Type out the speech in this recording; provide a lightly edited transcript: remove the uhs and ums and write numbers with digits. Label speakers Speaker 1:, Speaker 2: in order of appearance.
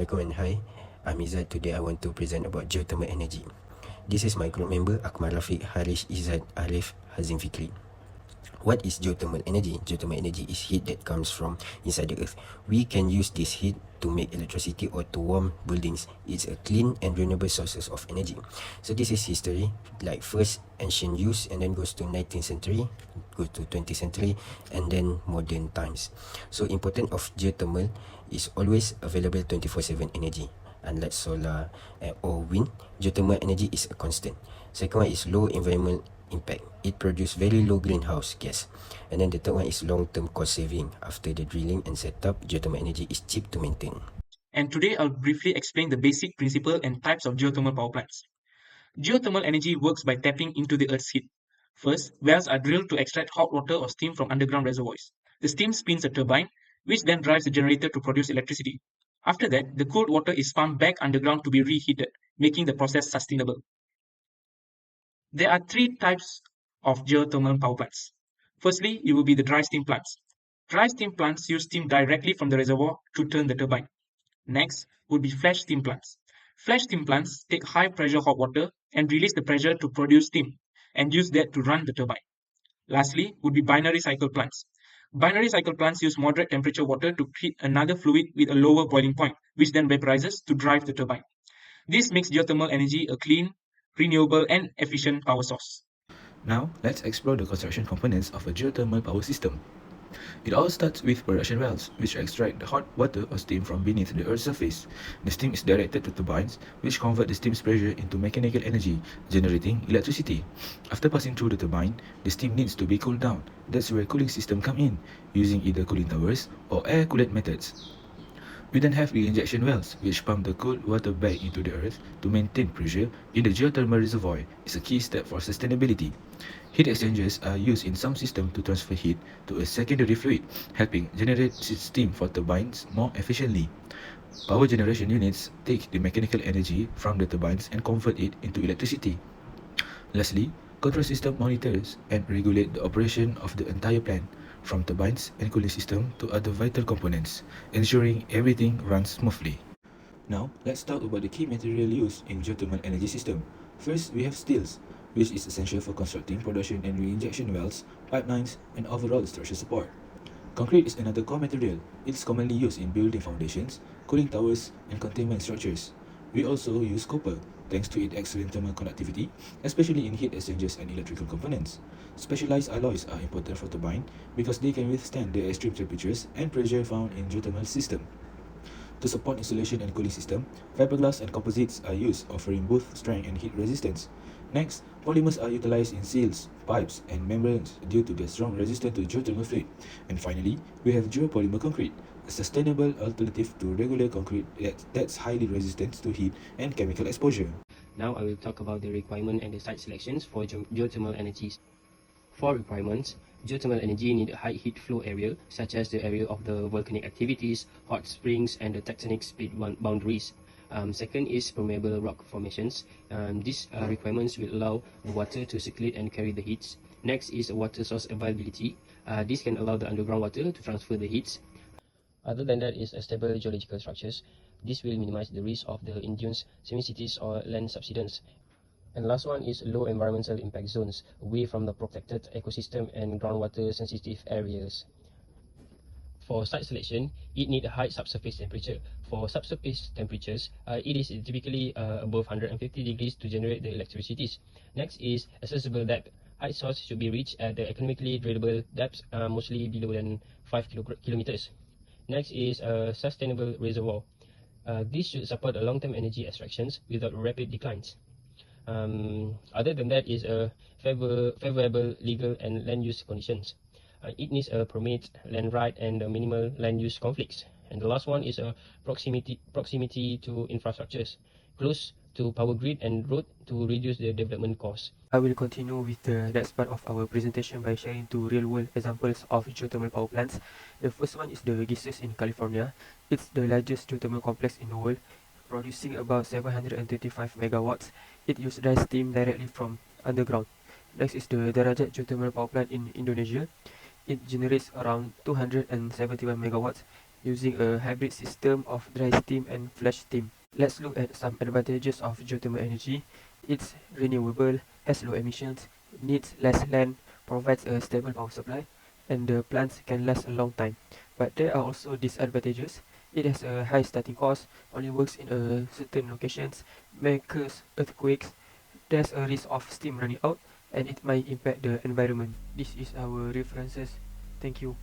Speaker 1: Assalamualaikum and hi, I'm Izzat. Today I want to present about geothermal energy. This is my group member Akmal Rafiq, Harish, Izzat, Arif, Hazim Fikri. What is geothermal energy? Geothermal energy is heat that comes from inside the earth. We can use this heat to make electricity or to warm buildings. It's a clean and renewable sources of energy. So this is history, like first ancient use and then goes to 19th century, goes to 20th century and then modern times. So important of geothermal is always available 24/7 energy. Unlike solar or wind, geothermal energy is a constant. Second one is low environmental impact. It produces very low greenhouse gas. And then the third one is long-term cost saving. After the drilling and setup, geothermal energy is cheap to maintain.
Speaker 2: And today I'll briefly explain the basic principle and types of geothermal power plants. Geothermal energy works by tapping into the Earth's heat. First, wells are drilled to extract hot water or steam from underground reservoirs. The steam spins a turbine, which then drives the generator to produce electricity. After that, the cooled water is pumped back underground to be reheated, making the process sustainable. There are three types of geothermal power plants. Firstly, it will be the dry steam plants. Dry steam plants use steam directly from the reservoir to turn the turbine. Next would be flash steam plants. Flash steam plants take high pressure hot water and release the pressure to produce steam and use that to run the turbine. Lastly would be binary cycle plants. Binary cycle plants use moderate temperature water to heat another fluid with a lower boiling point, which then vaporizes to drive the turbine. This makes geothermal energy a clean, renewable, and efficient power source.
Speaker 3: Now, let's explore the construction components of a geothermal power system. It all starts with production wells, which extract the hot water or steam from beneath the Earth's surface. The steam is directed to turbines, which convert the steam's pressure into mechanical energy, generating electricity. After passing through the turbine, the steam needs to be cooled down. That's where cooling systems come in, using either cooling towers or air-cooled methods. We then have the injection wells, which pump the cooled water back into the earth to maintain pressure in the geothermal reservoir. It's a key step for sustainability. Heat exchangers are used in some systems to transfer heat to a secondary fluid, helping generate steam for turbines more efficiently. Power generation units take the mechanical energy from the turbines and convert it into electricity. Lastly, control system monitors and regulate the operation of the entire plant, from turbines and cooling system to other vital components, ensuring everything runs smoothly. Now, let's talk about the key material used in geothermal energy system. First, we have steels, which is essential for constructing production and reinjection wells, pipelines, and overall structure support. Concrete is another core material. It's commonly used in building foundations, cooling towers, and containment structures. We also use copper, thanks to its excellent thermal conductivity, especially in heat exchangers and electrical components. Specialized alloys are important for turbine because they can withstand the extreme temperatures and pressure found in geothermal system. To support insulation and cooling system, fiberglass and composites are used, offering both strength and heat resistance. Next, polymers are utilized in seals, pipes, and membranes due to their strong resistance to geothermal fluid. And finally, we have geopolymer concrete, a sustainable alternative to regular concrete that's highly resistant to heat and chemical exposure.
Speaker 4: Now I will talk about the requirement and the site selections for geothermal energies. For requirements, geothermal energy need a high heat flow area, such as the area of the volcanic activities, hot springs, and the tectonic plate boundaries. Second is permeable rock formations. These requirements will allow the water to circulate and carry the heats. Next is water source availability. This can allow the underground water to transfer the heats. Other than that is stable geological structures. This will minimize the risk of the induced seismicities or land subsidence. And last one is low environmental impact zones, away from the protected ecosystem and groundwater sensitive areas. For site selection, it needs a high subsurface temperature. For subsurface temperatures, it is typically above 150 degrees to generate the electricities. Next is accessible depth. Height source should be reached at the economically drillable depths, mostly below than 5 kilometers. Next is a sustainable reservoir. This should support the long-term energy extractions without rapid declines. Other than that is a favorable legal and land use conditions. It needs a permit, land right, and minimal land use conflicts. And the last one is a proximity to infrastructures, close to power grid and road to reduce the development costs.
Speaker 5: I will continue with the next part of our presentation by sharing two real-world examples of geothermal power plants. The first one is the Geysers in California. It's the largest geothermal complex in the world, producing about 735 megawatts. It uses dry steam directly from underground. Next is the Darajat geothermal power plant in Indonesia. It generates around 271 megawatts. using a hybrid system of dry steam and flash steam. Let's look at some advantages of geothermal energy. It's renewable, has low emissions, needs less land, provides a stable power supply, and the plants can last a long time. But there are also disadvantages. It has a high starting cost, only works in certain locations, may cause earthquakes, there's a risk of steam running out, and it might impact the environment. This is our references. Thank you.